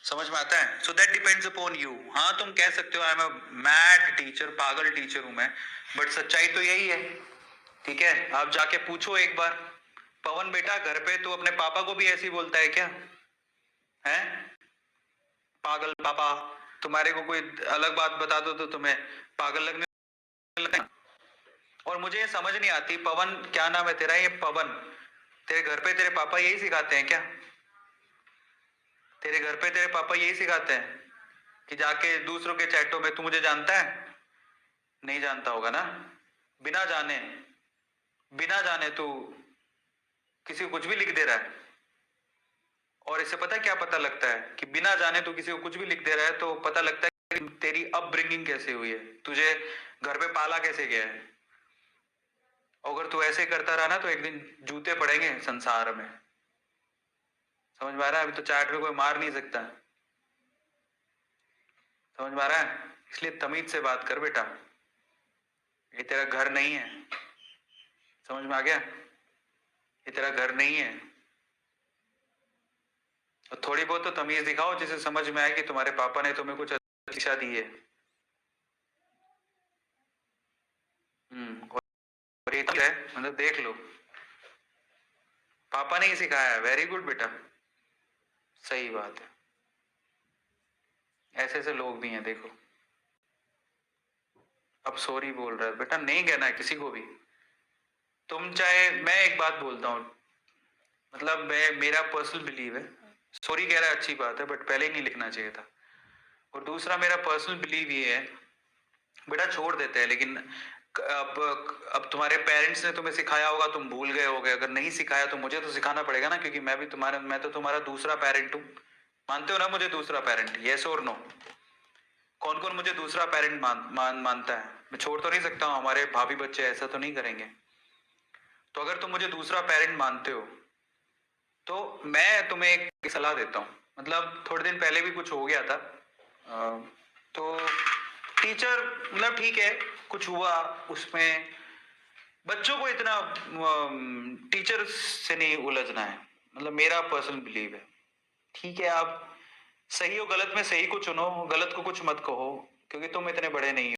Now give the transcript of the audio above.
समझ में आता है? So that depends upon you. हाँ तुम कह सकते हो I am a mad teacher, पागल टीचर हूं मैं, बट सच्चाई तो यही है। ठीक है, आप जाके पूछो एक बार, पवन बेटा घर पे तो अपने पापा को भी ऐसे ही बोलता है क्या? है पागल पापा। तुम्हारे को कोई अलग बात बता दो तो तुम्हें पागल लगने लगता। और मुझे ये समझ नहीं आती, पवन क्या नाम है तेरा? ये पवन, तेरे घर पे तेरे पापा यही सिखाते हैं क्या? तेरे घर पे तेरे पापा यही सिखाते हैं कि जाके दूसरों के चैटों में तू मुझे जानता है? नहीं जानता होगा ना। बिना जाने, बिना जाने तू किसी को कुछ भी लिख दे रहा है। और इससे पता है क्या पता लगता है? कि बिना जाने तू किसी को कुछ भी लिख दे रहा है तो पता लगता है कि तेरी अपब्रिंगिंग कैसे हुई है, तुझे घर पे पाला कैसे गया है। अगर तू ऐसे करता रहा ना तो एक दिन जूते पड़ेंगे संसार में। समझ में आ रहा है? अभी तो चैट में कोई मार नहीं सकता। समझ में आ रहा है? इसलिए तमीज से बात कर बेटा, ये तेरा घर नहीं है। समझ में आ गया? ये तेरा घर नहीं है। और थोड़ी बहुत तो तमीज दिखाओ जिसे समझ में आए कि तुम्हारे पापा ने तुम्हें कुछ शिक्षा दी है। और ये है, मतलब देख लो, पापा ने ही सिखाया है। वेरी गुड बेटा, सही बात है। ऐसे ऐसे लोग भी हैं देखो। अब सॉरी बोल रहा है बेटा, नहीं कहना है किसी को भी। तुम चाहे, मैं एक बात बोलता हूँ, मतलब मैं, मेरा पर्सनल बिलीव है, सॉरी कह रहा है अच्छी बात है बट पहले ही नहीं लिखना चाहिए था। और दूसरा मेरा पर्सनल बिलीव ये है, बेटा छोड़ देते हैं, लेकिन अब तुम्हारे पेरेंट्स ने तुम्हें सिखाया होगा, तुम भूल गए होगे। अगर नहीं सिखाया तो मुझे तो सिखाना पड़ेगा ना, क्योंकि मैं तो तुम्हारा दूसरा पेरेंट हूँ। मानते हो ना मुझे दूसरा पेरेंट? यस और नो? कौन कौन मुझे दूसरा पेरेंट मानता है? मैं छोड़ तो नहीं सकता हूँ, हमारे भाभी बच्चे ऐसा तो नहीं करेंगे। तो अगर तुम मुझे दूसरा पेरेंट मानते हो तो मैं तुम्हें एक सलाह देता हूँ। मतलब थोड़े दिन पहले भी कुछ हो गया था, तो टीचर, मतलब ठीक है कुछ हुआ उसमें, बच्चों को इतना टीचर से नहीं उलझना है, मतलब मेरा पर्सनल बिलीव है। ठीक है, आप सही हो गलत में सही को चुनो, गलत को कुछ मत कहो, क्योंकि तुम इतने बड़े नहीं हो।